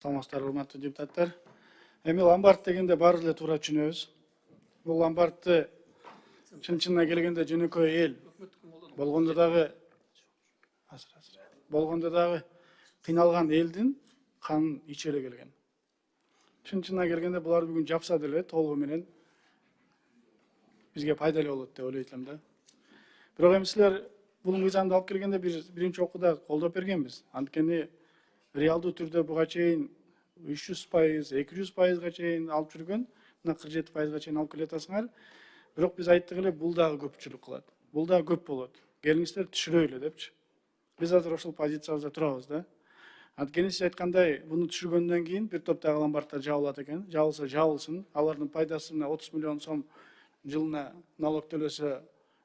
Саламатсыздар, урматтуу депутаттар. Эми ломбард дегенде баары эле туура түшүнөбүз. Бул ломбардты чын-чынына келгенде жөнөкөй эл болгондо дагы кыйналган элдин канын иче эле келген. Чын-чынына келгенде булар бүгүн жапса деле толугу менен бизге пайдалуу болот деп ойлойт элем да. Бирок эми силер бул мыйзамды алып келгенде биринчи окууда колдоп бергенбиз. Анткени реалдуу түрдө буга чейин 300%, 200%га чейин алып жүргөн, мына 47%га чейин алып келе атасыңар. Бирок биз айттык эле, бул дагы көпчүлүк кылат. Бул дагы көп болот. Келиңиздер түшүрөйлү депчи. Биз азыр ошол позициябызда турабыз да. Анткени сиз айткандай, буну түшүргөндөн кийин бир топ дагы ломбарддар жабылат экен. Жабылса жабылсын. Алардын пайдасы мына 30 миллион сом жылына налог төлөсө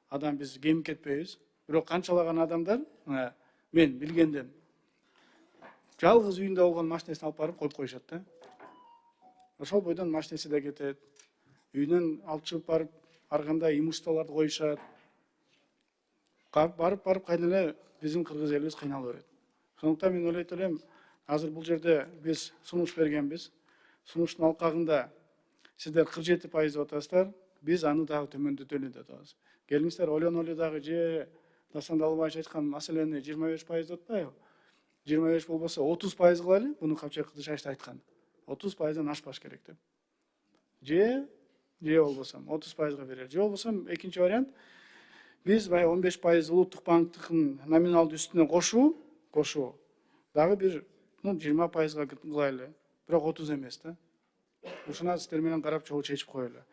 адам биз кемип кетпейбиз. Бирок канчалаган адамдар, мен билгенден жалгыз үйүндө болгон машинесин алып барып коюп коюшат да. Ошол бойдон машинеси да кетет. Үйүнөн алып чыгып барып, ар кандай имуществолорду коюшат. Барып кайдан эле биздин кыргыз элибиз кыйнала берет. Ошондуктан мен ойлойт элем, азыр бул жерде биз сунуш бергенбиз. Сунуштун алкагында сиздер 47% деп атасыздар, биз аны дагы төмөндөтөлү деп атабыз. Келиңиздер ойлонолу дагы, же Дасан Далбаевич айткан маселени 25% деп атпайбы? 25 болбосо 30% кылайлы, буну Капчак Кыдышаевич айткан. 30%дан ашпаш керек деп. Же болбосом 30%га берер. Же болбосом экинчи вариант, биз баягы 15% улуттук банктыкын номиналдуу үстүнө кошуу. Дагы бир 20%га кылайлы. Бирок 30 эмес да. Ушуна сиздер менен карап чогуу чечип коелу.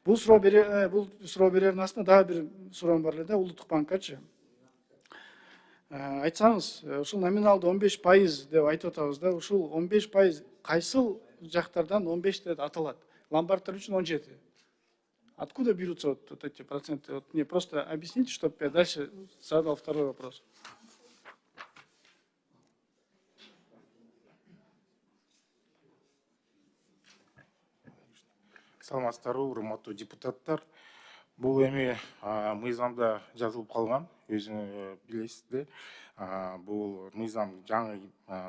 Бул суроо берердин астында дагы бир суроом бар эле да, улуттук банккачы. Айтсаңыз, ушул номиналды 15% деп айтып атабыз да, ушул 15% кайсыл жактардан 15 деп аталат? Ломбардтар үчүн 17. Откуда берутся вот эти проценты? Вот мне просто объясните, чтобы я дальше задал второй вопрос. Саламатсыздар, урматтуу депутаттар. Бул эми мыйзамда жазылып калган, өзүңүз билесиздер. Бул мыйзам жаңы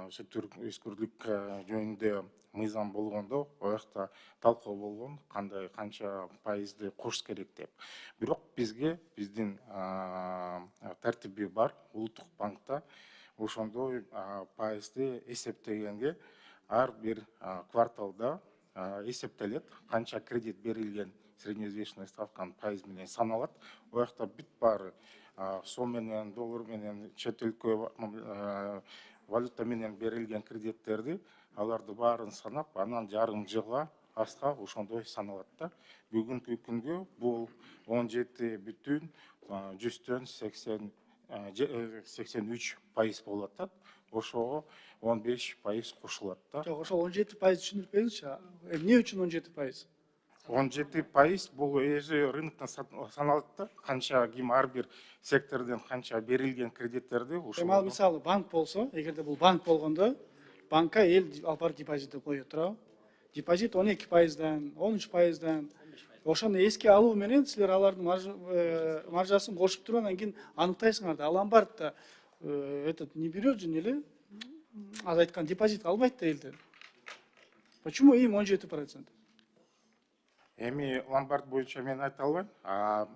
өскүрлүк жөнүндө мыйзам болгондо, оякта талкуу болгон, канча пайызды кош керек деп. Бирок бизге биздин тартиби бар улуттук банкта, ошондой пайызды эсептегенге ар бир кварталда эсептелет, канча кредит берилген среднеизвешенный ставканын пайыз менен саналат. Оякта бүт баары сом менен, доллар менен, чет өлкө валюта менен берилген кредиттерди, аларды баарын санап, анан жарым жылга аска ошондой саналат да. Бүгүнкү күнгө бул 17,83% болуп атат. Ошого 15% кошулат да. Жок, ошол 17% түшүндүрүп бериңизчи. Эмне үчүн 17%? 17% бул өзү рыноктон саналат да. Канча ким ар бир сектордон канча берилген кредиттерди ошол. Ал мисалы банк болсо, эгерде бул банк болгондо, банкка эл алып барып депозит деп коет, туурабы? Депозит 12%дан, 13%дан. Ошону эске алуу менен силер алардын маржасын кошуп туруп, анан кийин аныктайсыңар да. Ломбардта не берет же, эле? Аз айткан депозит албайт да элдер. Почему им 17%? Эми ломбард боюнча мен айта албайм.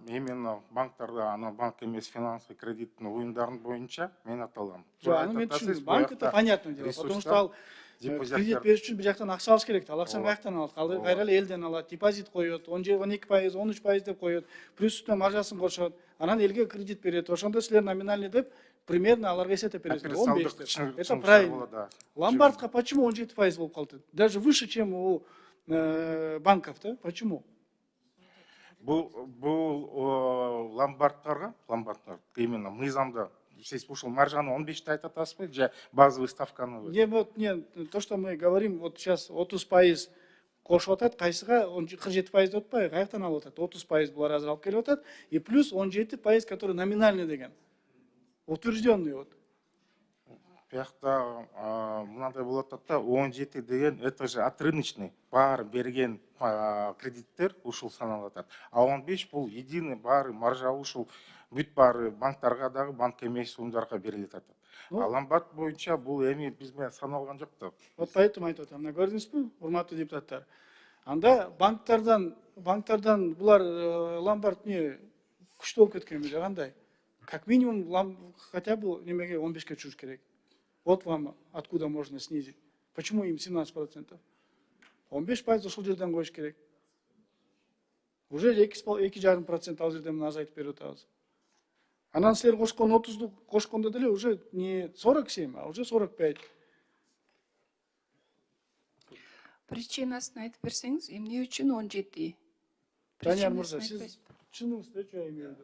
Именно банктарда, банк эмес финансовый кредиттин уюмдарын боюнча мен айта алам. Аны мен түшүндүм. Банк это понятное дело, потому что ал кредит бериш үчүн бир жактан акча алыш керек. Ал акчаны каяктан алат? Кайра эле элден алат, депозит коет, 12%, 13% деп коет, плюс үстүнө маржасын кошот. Анан элге кредит берет. Ошондо силер номинальный деп примерно аларга эсептеп бересиздер. 15 деп. Это правильно. Ломбардка почему 17% болуп калды? Даже выше, чем у банков, да? Почему? Бул ломбардтар именно мыйзамда сиз ушул маржаны 15 айтып атасызбы, же базовый ставканы? Нет, то, что мы говорим, вот сейчас 30% кошуп атат, кайсыга 47% деп атпайбы? Каяктан алып атат? 30% булар азыр алып келип атат, и плюс 17%, который номинальный деген. Утвержденный вот. Бияқта мынандай болот да, 17 деген это же от рыночный, баары берген кредиттер ушул саналат. А 15 бул единый баары маржа ушул бүт баары банктарга дагы, банк эмес уюмдарга берилет атат. ломбард боюнча бул эми биз менен саналган жок да. Вот поэтому айтып атам. Мына көрдүңүзбү, урматтуу депутаттар? Анда банктардан булар ломбард не күчтүү болуп кеткен же кандай? Как минимум хотя бы немеге 15-ке чыгыш керек. Вот вам откуда можно снизить. Почему им 17%? 15% ошол жерден коюш керек. Уже 2,5% ал жерден азайтып берип атабыз. Анан силер кошкон 30ду кошкондо деле уже не 47, а уже 45. Причинасын айтып берсеңиз, эмне үчүн 17? Данияр мырза, сиз чыныңызды эмнеде?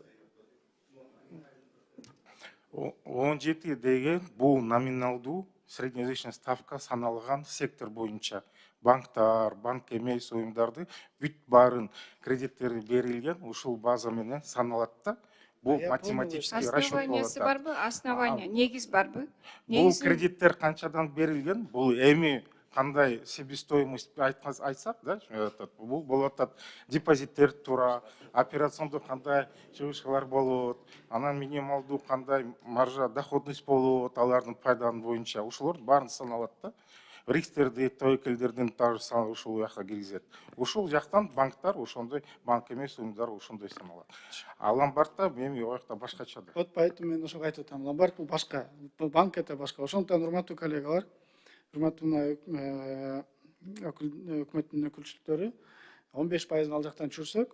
17 деген бул номиналдуу среднеизвечный ставка саналган сектор боюнча. Банктар, банк эмес уюмдарды бүт баарын кредиттери берилген ушул база менен саналат да. Бул математический расчет Основаниясы барбы? Основания, негиз барбы? Бул кредиттер канчадан берилген? Бул эми кандай себестоимость айтсак, да, бул болуп атат депозиттер тура, операциондук кандай чыгышкалар болот, анан минималдуу кандай маржа доходность болот, алардын пайданын боюнча ушулар баарын саналат да. Ристерди, тәуекелдердин тарысан ушул жакка киргизет. Ушул жактан банктар ошондой, банк эмес уюмдар ошондой саналат. А ломбардта эми о жакта башкача да. Вот поэтому мен ошого айтып атам. Ломбард бул башка, банк это башка. Ошондуктан урматтуу коллегалар, урматтуу өкмөттүн өкүлчүлүктөрү 15% ал жактан чурсак,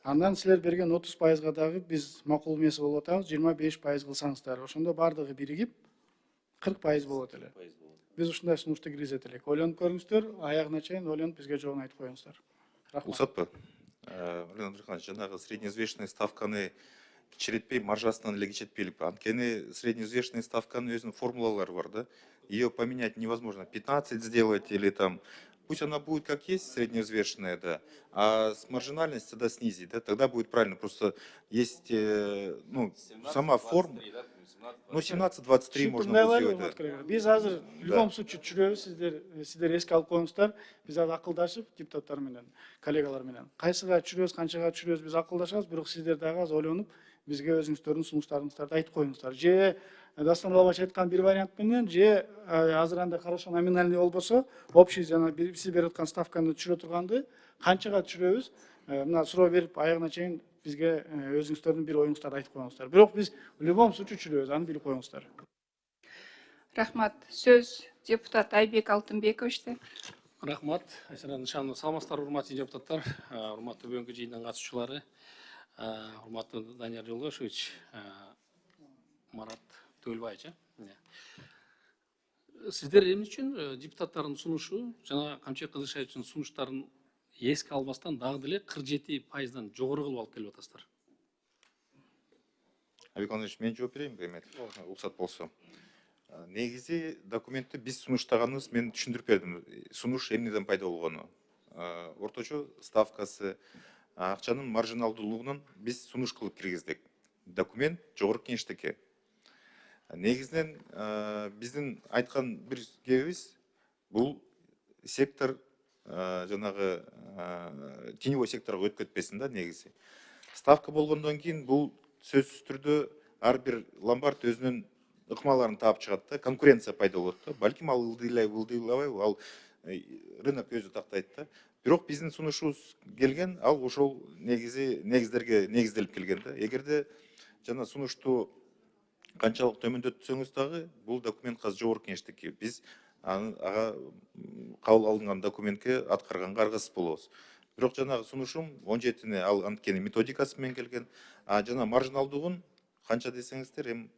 андан силер берген 30%га дагы биз макул эмес болуп атабыз, 25% кылсаңыздар. Ошондо баардыгы биригип 40% болот эле. Биз ушундай сунушту киргизет элек. Ойлонуп көрүңүздөр, аягына чейин ойлонуп бизге жообун айтып коюңуздар. Рахмат. Усатпы. Леонид Абдрахманович, жанагы среднеизвешный ставканы кичиретпей, маржасынан эле кичетпейликпи? Анткени среднеизвешный ставканын өзүнүн формулалары бар да. Ее поменять невозможно. 15 сделать или там. Пусть она будет как есть, среднеизвешенная, да, а с маржинальностью да снизить, да, тогда будет правильно. Просто есть, ну, сама форма. Ну, 17-23 можно будет сделать, да. Биз азыр в любом случае чүрөбүз, сиздер эске алып коюңуздар. Биз азыр акылдашып, депутаттар менен, коллегалар менен. Кайсыга чүрөбүз, канчага чүрөбүз биз акылдашабыз, бирок сиздер дагы аз ойлонуп, бизге өзүңүздөрдүн сунуштарыңыздарды айтып коюңуздар. Же Дастан Балабач айткан бир вариант менен, же азыр андай хорошо номинальный болбосо, общий жана сиз берип аткан ставканы чүрө турганды канчага чүрөбүз, мына суроо берип аягына чейин бизге өзүңүздөрдүн бир оюңуздарды айтып коюңуздар. Бирок биз в любом случае чүрөбүз, аны билип коюңуздар. Рахмат. Сөз депутат Айбек Алтынбековичте. Рахмат. Айсара Нышанова, саламатсыздар, урматтуу депутаттар, урматтуу бүгүнкү жыйындын катышуучулары, урматтуу Данияр Жолдошевич, Марат Төлбаевич. Сиздер эмне үчүн депутаттардын сунушу жана Камчыбек Кылышбаевичтин сунуштарын эске албастан дагы деле 47%дан жогору кылып алып келип атасыздар? Айбек Иванович, мен жооп берейинби эми? Уруксат болсо. Негизи документти биз сунуштаганыбыз, мен түшүндүрүп бердим. Сунуш эмнеден пайда болгону. Орточо ставкасы, акчанын маржиналдуулугунан биз сунуш кылып киргиздик. Документ жогорку кеңештикке. Негизинен биздин айткан бир кебибиз бул сектор жанагы теневой секторго өтүп кетпесин да негизи. Ставка болгондон кийин бул сөзсүз түрдө ар бир ломбард өзүнүн ыкмаларын таап чыгат да, конкуренция пайда болот да. Балким ал ылдыйлабайбы, ал рынок өзү тактайт да. Бирок биздин сунушубуз келген, ал ошол негиздерге негизделип келген да. Эгерде жана сунушту канчалык төмөндөтсөңүз дагы, бул документ казыр жогорку кеңештикке. Биз ага кабыл алынган документке аткарганга аргасыз болобуз. Бирок жанагы сунушум 17-не ал анткени методикасы менен келген. Жана маржиналдугун канча десеңиздер, эми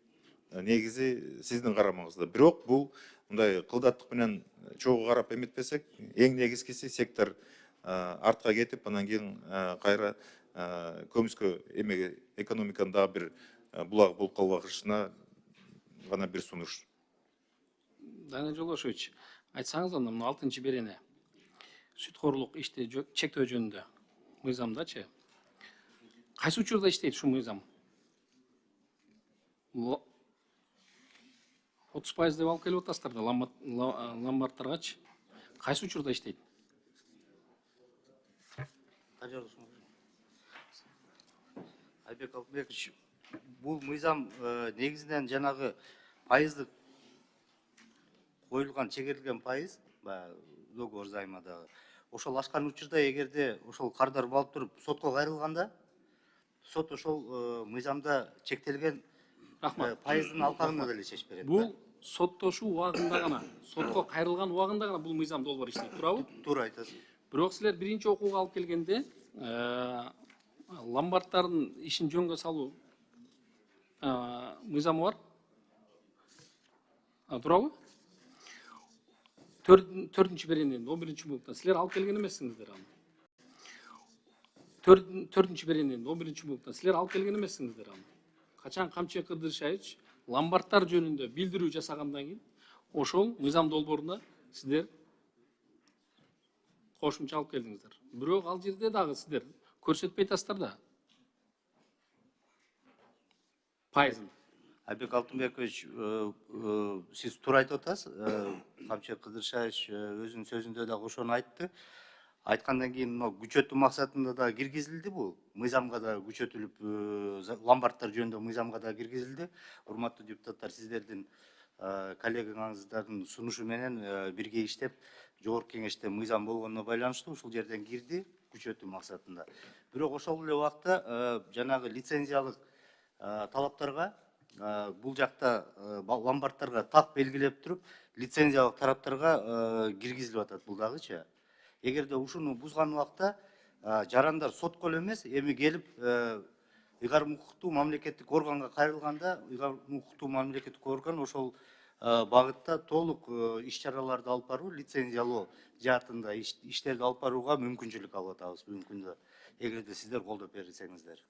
негизи сиздин карамаңызда. Бирок бул мындай кылдаттык менен чогуу карап эметпесек, эң негизгиси сектор артка кетип, анан кийин кайра көмүскө эмеге экономиканын дагы бир булак болуп калбашына гана бир сунуш. Данияр Жолдошевич, айтсаңыз анда мына 6-берене сүткорлук ишти чектөө жөнүндө мыйзамдачы кайсы учурда иштейт ушул мыйзам? 30% деп алып келип атасыздар да ломбардтаргачы. Кайсы учурда иштейт? Айбек Алтынбекович, бул мыйзам негизинен жанагы пайыздык коюлган чегерилген пайыз баягы договор займадагы ошол ашкан учурда эгерде ошол кардор болуп туруп сотко кайрылганда сот ошол мыйзамда чектелген Рахмат. пайыздын алкагында деле чечип берет. Бул соттошуу убагында гана, сотко кайрылган убагында гана бул мыйзам долбоор иштейт, туурабы? Туура айтасыз. Бирок силер биринчи окууга алып келгенде ломбарддардын ишин жөнгө салуу мыйзамы бар. Туурабы? Төртүнчү берененин 11-чи пунктта силер алып келген эмессиңиздер аны. Төртүнчү берененин 11-чи пунктта силер алып келген эмессиңиздер аны. Качан Камчы Кыдыршевич ломбарддар жөнүндө билдирүү жасагандан кийин ошол мыйзам долбооруна сиздер кошумча алып келдиңиздер. Бирок ал жерде дагы сиздер көрсөтпөй атасыздар да. Пайызын. Айбек Алтынбекович, сиз туура айтып атасыз. Камчы Кыдыршевич өзүнүн сөзүндө дагы ошону айтты. Айткандан кийин мына күчөтүү максатында да киргизилди бул. Мыйзамга да күчөтүлүп, ломбарддар жөнүндө мыйзамга да киргизилди. Урматтуу депутаттар, сиздердин коллегаңыздардын сунушу менен бирге иштеп, жогорку кеңеште мыйзам болгонуна байланыштуу ушул жерден кирди күчөтүү максатында. Бирок ошол эле убакта жанагы лицензиялык талаптарга бул жакта ломбарддарга так белгилеп туруп, лицензиялык тараптарга киргизилип атат бул дагычы. Эгерде ушуну бузган убакта жарандар сотко эле эмес, эми келип ыйгарым укуктуу мамлекеттик органга кайрылганда, ыйгарым укуктуу мамлекеттик орган ошол багытта толук иш чараларды алып баруу, лицензиялоо жаатында иштерди алып барууга мүмкүнчүлүк алып атабыз бүгүнкү күндө. Эгерде сиздер колдоп берсеңиздер.